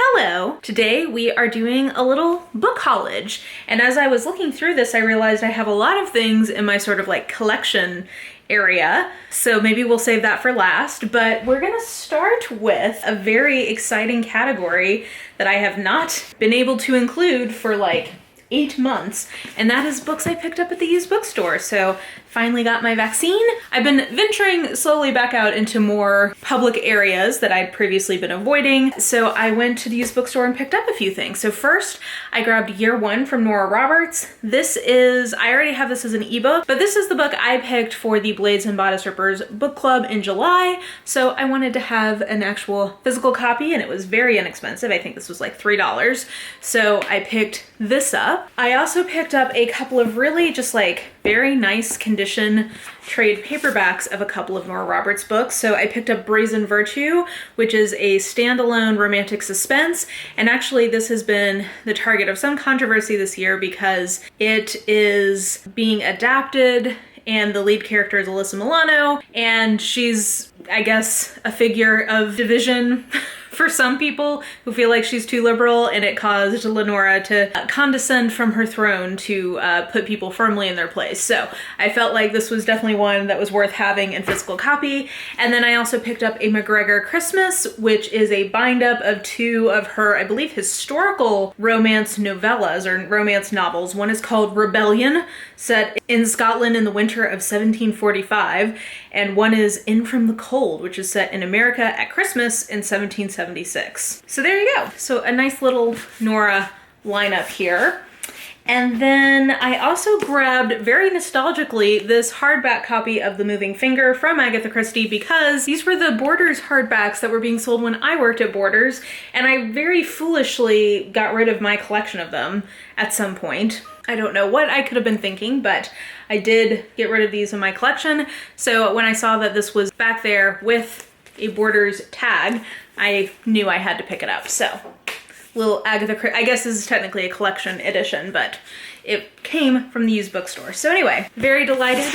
Hello! Today we are doing a little book haulage, and as I was looking through this I realized I have a lot of things in my sort of like collection area, so maybe we'll save that for last, but we're gonna start with a very exciting category that I have not been able to include for like 8 months, and that is books I picked up at the used bookstore. So finally got my vaccine. I've been venturing slowly back out into more public areas that I'd previously been avoiding. So I went to the used bookstore and picked up a few things. So first I grabbed Year One from Nora Roberts. This is, I already have this as an ebook, but this is the book I picked for the Blades and Bodice Rippers book club in July. So I wanted to have an actual physical copy, and it was very inexpensive. I think this was like $3. So I picked this up. I also picked up a couple of really just like very nice condition trade paperbacks of a couple of Nora Roberts books. So I picked up Brazen Virtue, which is a standalone romantic suspense. And actually this has been the target of some controversy this year because it is being adapted and the lead character is Alyssa Milano, and she's, I guess, a figure of division for some people who feel like she's too liberal, and it caused Lenora to condescend from her throne to put people firmly in their place. So I felt like this was definitely one that was worth having in physical copy. And then I also picked up a McGregor Christmas, which is a bind up of 2 of her, I believe, historical romance novellas or romance novels. One is called Rebellion, set in Scotland in the winter of 1745, and one is In From the Cold, which is set in America at Christmas in 1776. So there you go. So a nice little Nora lineup here. And then I also grabbed, very nostalgically, this hardback copy of The Moving Finger from Agatha Christie because these were the Borders hardbacks that were being sold when I worked at Borders, and I very foolishly got rid of my collection of them at some point. I don't know what I could have been thinking, but I did get rid of these in my collection. So when I saw that this was back there with a Borders tag, I knew I had to pick it up. So little Agatha, I guess this is technically a collection edition, but it came from the used bookstore. So anyway, very delighted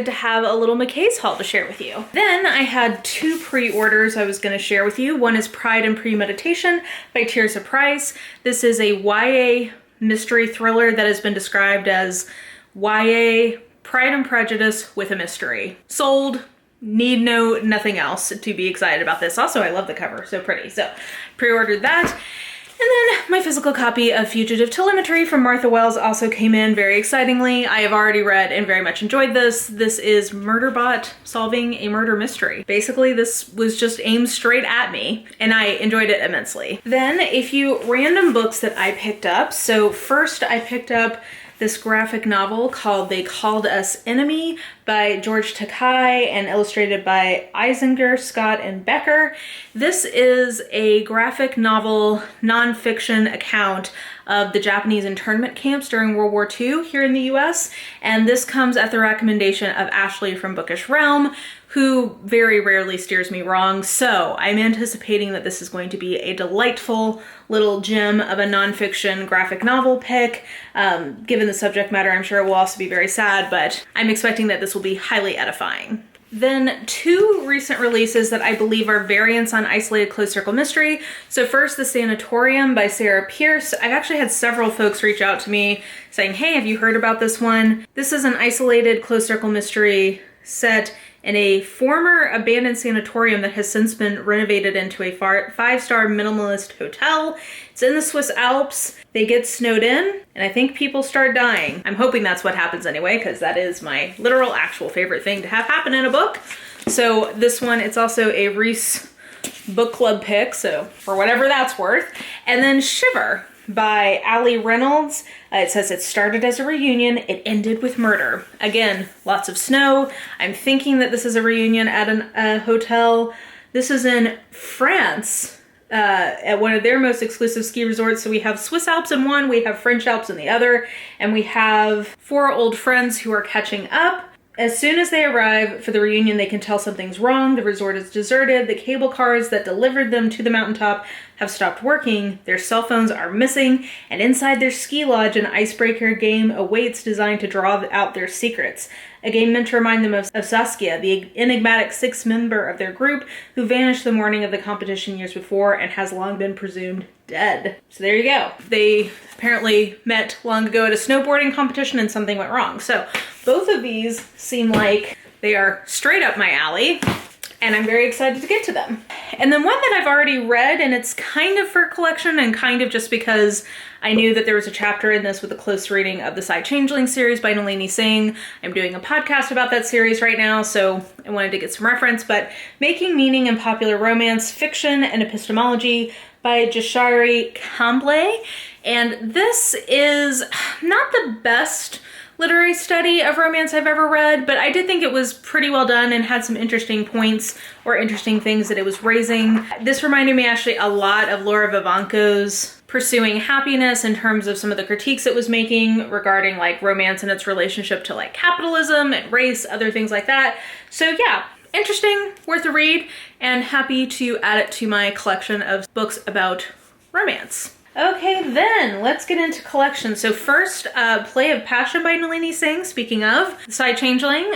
to have a little McKay's haul to share with you. Then I had 2 pre-orders I was going to share with you. One is Pride and Premeditation by Tirsa Price. This is a YA mystery thriller that has been described as YA Pride and Prejudice with a mystery. Sold. Need know nothing else to be excited about this. Also, I love the cover, so pretty. So pre-ordered that. And then my physical copy of Fugitive Telemetry from Martha Wells also came in very excitingly. I have already read and very much enjoyed this. This is Murderbot solving a murder mystery. Basically, this was just aimed straight at me, and I enjoyed it immensely. Then a few random books that I picked up. So first I picked up this graphic novel called They Called Us Enemy by George Takei and illustrated by Eisinger, Scott, and Becker. This is a graphic novel nonfiction account of the Japanese internment camps during World War II here in the US, and this comes at the recommendation of Ashley from Bookish Realm, who very rarely steers me wrong, so I'm anticipating that this is going to be a delightful little gem of a nonfiction graphic novel pick. Given the subject matter, I'm sure it will also be very sad, but I'm expecting that this will be highly edifying. Then 2 recent releases that I believe are variants on Isolated Closed Circle Mystery. So first, The Sanatorium by Sarah Pierce. I've actually had several folks reach out to me saying, hey, have you heard about this one? This is an isolated closed circle mystery set in a former abandoned sanatorium that has since been renovated into a 5-star minimalist hotel. It's in the Swiss Alps. They get snowed in, and I think people start dying. I'm hoping that's what happens anyway, because that is my literal actual favorite thing to have happen in a book. So this one, it's also a Reese book club pick, so for whatever that's worth. And then Shiver by Allie Reynolds. It says it started as a reunion, it ended with murder. Again, lots of snow. I'm thinking that this is a reunion at a hotel. This is in France, at one of their most exclusive ski resorts. So we have Swiss Alps in one, we have French Alps in the other, and we have 4 old friends who are catching up. As soon as they arrive for the reunion, they can tell something's wrong. The resort is deserted. The cable cars that delivered them to the mountaintop have stopped working. Their cell phones are missing. And inside their ski lodge, an icebreaker game awaits designed to draw out their secrets. A game meant to remind them of Saskia, the enigmatic sixth member of their group who vanished the morning of the competition years before and has long been presumed dead. So there you go. They apparently met long ago at a snowboarding competition and something went wrong. So both of these seem like they are straight up my alley, and I'm very excited to get to them. And then one that I've already read, and it's kind of for collection and kind of just because I knew that there was a chapter in this with a close reading of the Side Changeling series by Nalini Singh. I'm doing a podcast about that series right now, so I wanted to get some reference, but Making Meaning in Popular Romance, Fiction and Epistemology by Jashari Kamble. And this is not the best literary study of romance I've ever read, but I did think it was pretty well done and had some interesting points or interesting things that it was raising. This reminded me actually a lot of Laura Vivanco's Pursuing Happiness in terms of some of the critiques it was making regarding like romance and its relationship to like capitalism and race, other things like that. So yeah, interesting, worth a read, and happy to add it to my collection of books about romance. Okay, then let's get into collections. So first, Play of Passion by Nalini Singh. Speaking of Side Changeling,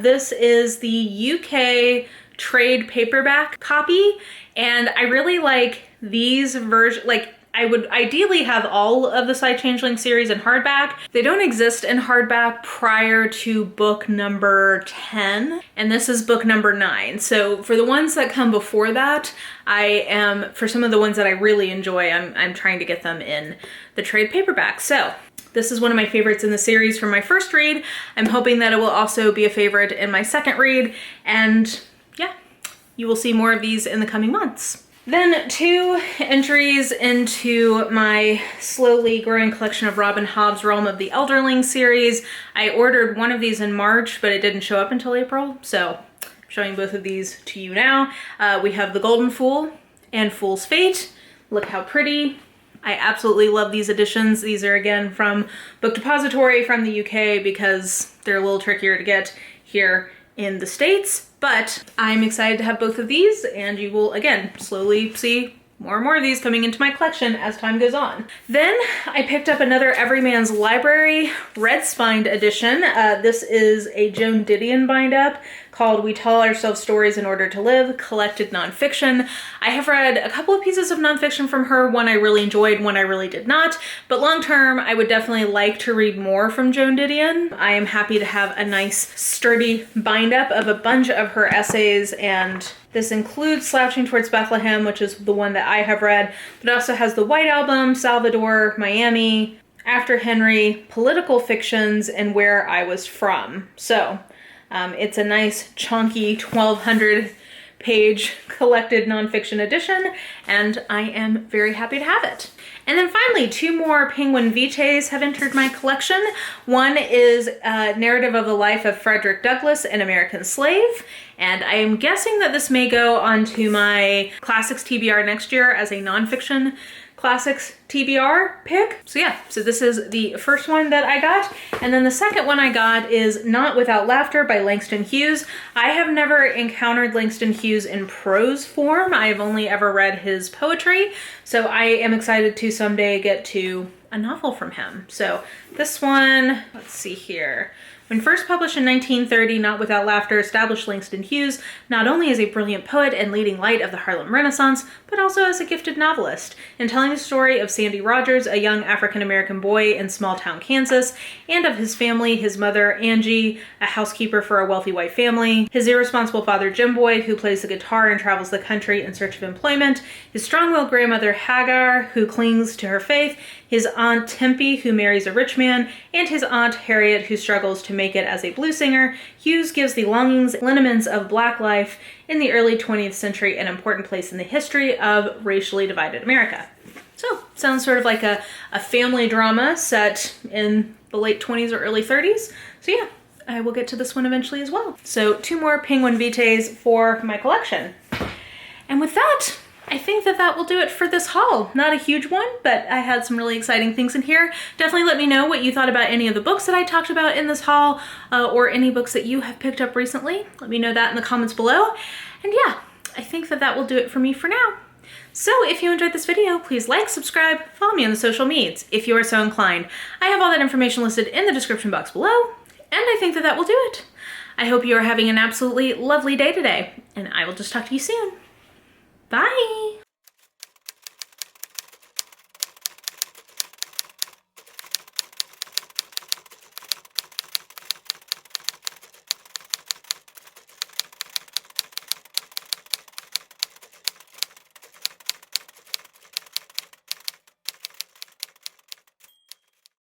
this is the UK trade paperback copy, and I really like these versions. Like, I would ideally have all of the Side Changeling series in hardback. They don't exist in hardback prior to book number 10, and this is book number 9. So for the ones that come before that, for some of the ones that I really enjoy, I'm trying to get them in the trade paperback. So this is one of my favorites in the series from my first read. I'm hoping that it will also be a favorite in my second read, and yeah, you will see more of these in the coming months. Then 2 entries into my slowly growing collection of Robin Hobb's Realm of the Elderling series. I ordered one of these in March, but it didn't show up until April, so I'm showing both of these to you now. We have The Golden Fool and Fool's Fate. Look how pretty. I absolutely love these editions. These are again from Book Depository from the UK because they're a little trickier to get here in the States. But I'm excited to have both of these, and you will, again, slowly see more and more of these coming into my collection as time goes on. Then I picked up another Everyman's Library Red Spined edition. This is a Joan Didion bind-up called We Tell Ourselves Stories in Order to Live, Collected Nonfiction. I have read a couple of pieces of nonfiction from her, one I really enjoyed, one I really did not, but long term I would definitely like to read more from Joan Didion. I am happy to have a nice sturdy bind-up of a bunch of her essays, and this includes Slouching Towards Bethlehem, which is the one that I have read, but it also has The White Album, Salvador, Miami, After Henry, Political Fictions, and Where I Was From. So it's a nice chunky 1,200 page collected nonfiction edition, and I am very happy to have it. And then finally, 2 more Penguin Vitae have entered my collection. One is a narrative of the life of Frederick Douglass, an American slave, and I am guessing that this may go onto my Classics TBR next year as a nonfiction Classics TBR pick. So yeah, so this is the first one that I got. And then the second one I got is Not Without Laughter by Langston Hughes. I have never encountered Langston Hughes in prose form. I have only ever read his poetry. So I am excited to someday get to a novel from him. So this one, let's see here. When first published in 1930, Not Without Laughter established Langston Hughes not only as a brilliant poet and leading light of the Harlem Renaissance, but also as a gifted novelist. In telling the story of Sandy Rogers, a young African-American boy in small-town Kansas, and of his family, his mother, Angie, a housekeeper for a wealthy white family, his irresponsible father, Jim Boy, who plays the guitar and travels the country in search of employment, his strong-willed grandmother, Hagar, who clings to her faith, his aunt Tempe, who marries a rich man, and his aunt Harriet, who struggles to make it as a blues singer, Hughes gives the longings and lineaments of Black life in the early 20th century an important place in the history of racially divided America. So, sounds sort of like a family drama set in the late 20s or early 30s. So yeah, I will get to this one eventually as well. So 2 more Penguin Vitae for my collection. And with that, I think that that will do it for this haul. Not a huge one, but I had some really exciting things in here. Definitely let me know what you thought about any of the books that I talked about in this haul, or any books that you have picked up recently. Let me know that in the comments below. And yeah, I think that that will do it for me for now. So if you enjoyed this video, please like, subscribe, follow me on the social medias if you are so inclined. I have all that information listed in the description box below, and I think that that will do it. I hope you are having an absolutely lovely day today, and I will just talk to you soon. Bye!